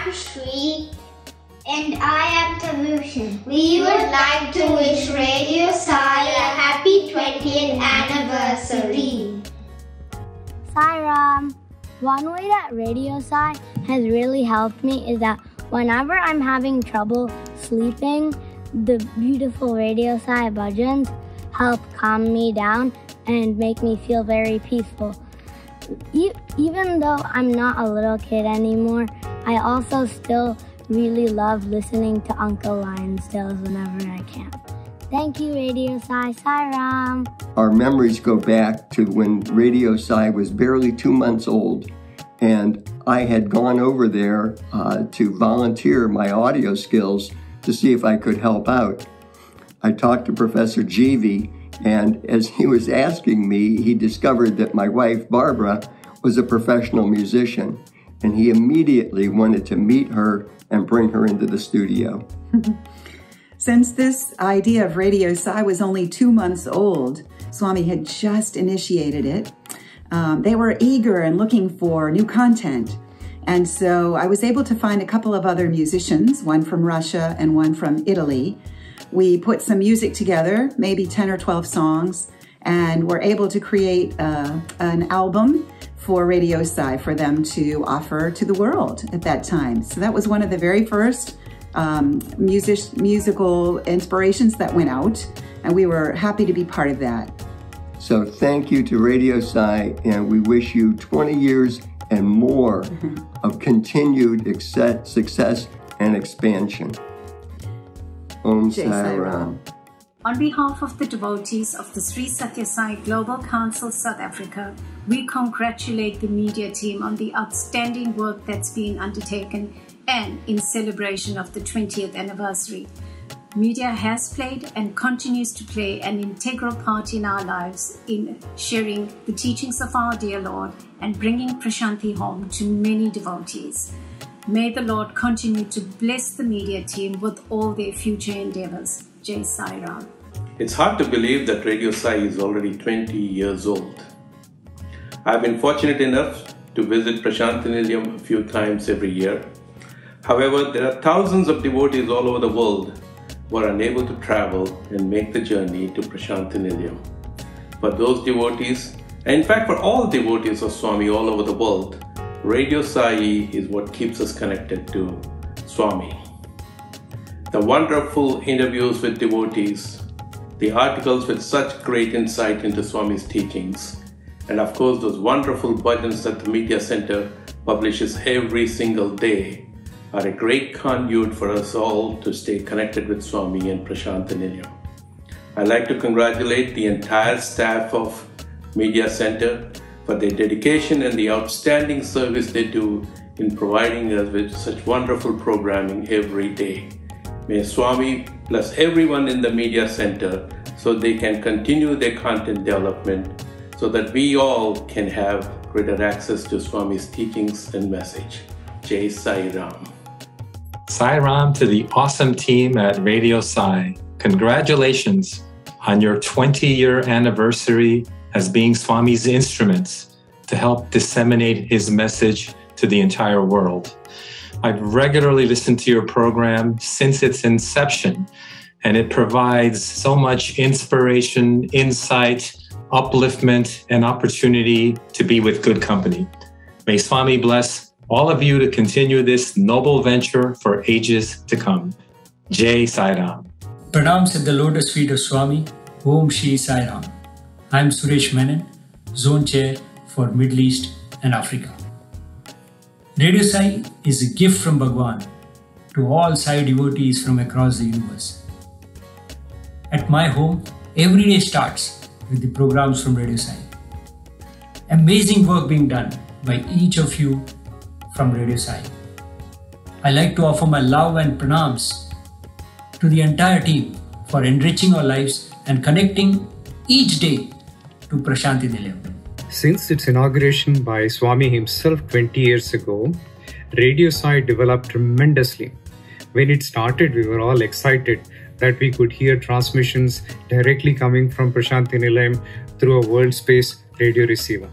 am Shri. And I am Tarushan. We would like to wish Radio Sai a happy 20th anniversary. Sai Ram. One way that Radio Sai has really helped me is that whenever I'm having trouble sleeping, the beautiful Radio Sai bhajans help calm me down and make me feel very peaceful. Even though I'm not a little kid anymore, I also still really love listening to Uncle Lion's Tales whenever I can. Thank you, Radio Sai. Sai Ram. Our memories go back to when Radio Sai was barely 2 months old, and I had gone over there to volunteer my audio skills to see if I could help out. I talked to Professor Jeevy, and as he was asking me, he discovered that my wife, Barbara, was a professional musician, and he immediately wanted to meet her and bring her into the studio. Since this idea of Radio Sai was only 2 months old, Swami had just initiated it. They were eager and looking for new content. And so I was able to find a couple of other musicians, one from Russia and one from Italy. We put some music together, maybe 10 or 12 songs, and were able to create an album for Radio Sai for them to offer to the world at that time. So that was one of the very first musical inspirations that went out, and we were happy to be part of that. So thank you to Radio Sai, and we wish you 20 years and more of continued success and expansion. Om Sai Ram. On behalf of the devotees of the Sri Sathya Sai Global Council South Africa, we congratulate the media team on the outstanding work that's been undertaken and in celebration of the 20th anniversary. Media has played and continues to play an integral part in our lives in sharing the teachings of our dear Lord and bringing Prashanti home to many devotees. May the Lord continue to bless the media team with all their future endeavors. Jai Sai Ram. It's hard to believe that Radio Sai is already 20 years old. I've been fortunate enough to visit Prashanti Nilayam a few times every year. However, there are thousands of devotees all over the world who are unable to travel and make the journey to Prashanti Nilayam. For those devotees, and in fact for all devotees of Swami all over the world, Radio Sai is what keeps us connected to Swami. The wonderful interviews with devotees, the articles with such great insight into Swami's teachings, and of course those wonderful bhajans that the Media Center publishes every single day are a great conduit for us all to stay connected with Swami and Prashanti Nilayam. I'd like to congratulate the entire staff of Media Center for their dedication and the outstanding service they do in providing us with such wonderful programming every day. May Swami bless everyone in the Media Center so they can continue their content development so that we all can have greater access to Swami's teachings and message. Jai Sai Ram. Sai Ram to the awesome team at Radio Sai. Congratulations on your 20-year anniversary as being Swami's instruments to help disseminate his message to the entire world. I've regularly listened to your program since its inception, and it provides so much inspiration, insight, upliftment, and opportunity to be with good company. May Swami bless all of you to continue this noble venture for ages to come. Jai Sai Ram. Pranams at the lotus feet of Swami. Om Shri Sai Ram. I am Suresh Menon, Zone Chair for Middle East and Africa. Radio Sai is a gift from Bhagawan to all Sai devotees from across the universe. At my home, every day starts with the programs from Radio Sai. Amazing work being done by each of you from Radio Sai. I like to offer my love and pranams to the entire team for enriching our lives and connecting each day to Prashanti Nilayam. Since its inauguration by Swami himself 20 years ago, Radio Sai developed tremendously. When it started, we were all excited that we could hear transmissions directly coming from Prashanti Nilayam through a world space radio receiver.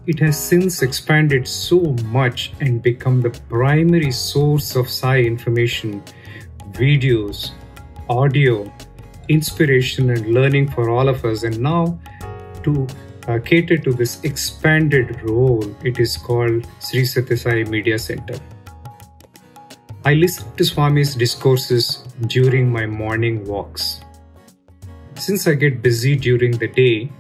it has since expanded so much and become the primary source of Sai information, videos, audio, inspiration and learning for all of us. And now to cater to this expanded role, it is called Sri Sathya Sai Media Center. I listen to Swami's discourses during my morning walks. Since I get busy during the day,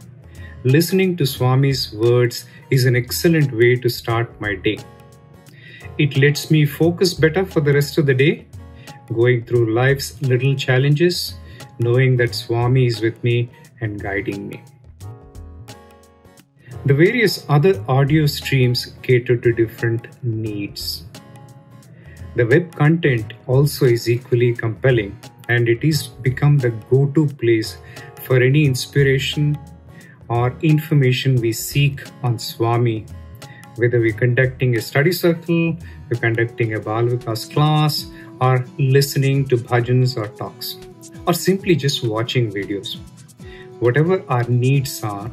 listening to Swami's words is an excellent way to start my day. It lets me focus better for the rest of the day, going through life's little challenges, knowing that Swami is with me and guiding me. The various other audio streams cater to different needs. The web content also is equally compelling, and it is become the go-to place for any inspiration or information we seek on Swami, whether we're conducting a study circle, we're conducting a Bal Vikas class, or listening to bhajans or talks, or simply just watching videos. Whatever our needs are,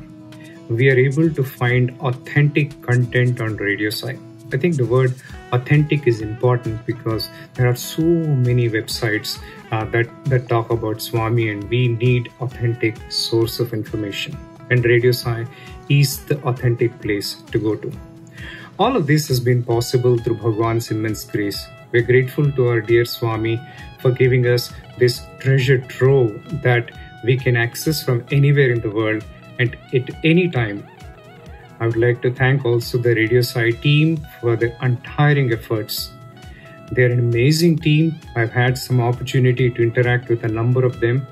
we are able to find authentic content on Radio Sai. I think the word authentic is important because there are so many websites that talk about Swami, and we need authentic source of information. And Radio Sai is the authentic place to go to. All of this has been possible through Bhagawan's immense grace. We're grateful to our dear Swami for giving us this treasure trove that we can access from anywhere in the world and at any time. I would like to thank also the Radio Sai team for their untiring efforts. They're an amazing team. I've had some opportunity to interact with a number of them,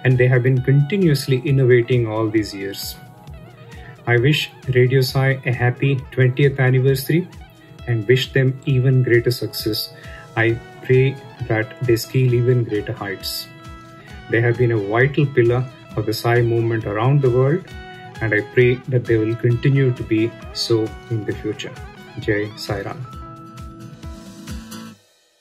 and they have been continuously innovating all these years. I wish Radio Sai a happy 20th anniversary and wish them even greater success. I pray that they scale even greater heights. They have been a vital pillar of the Sai movement around the world, and I pray that they will continue to be so in the future. Jai Sai Ram.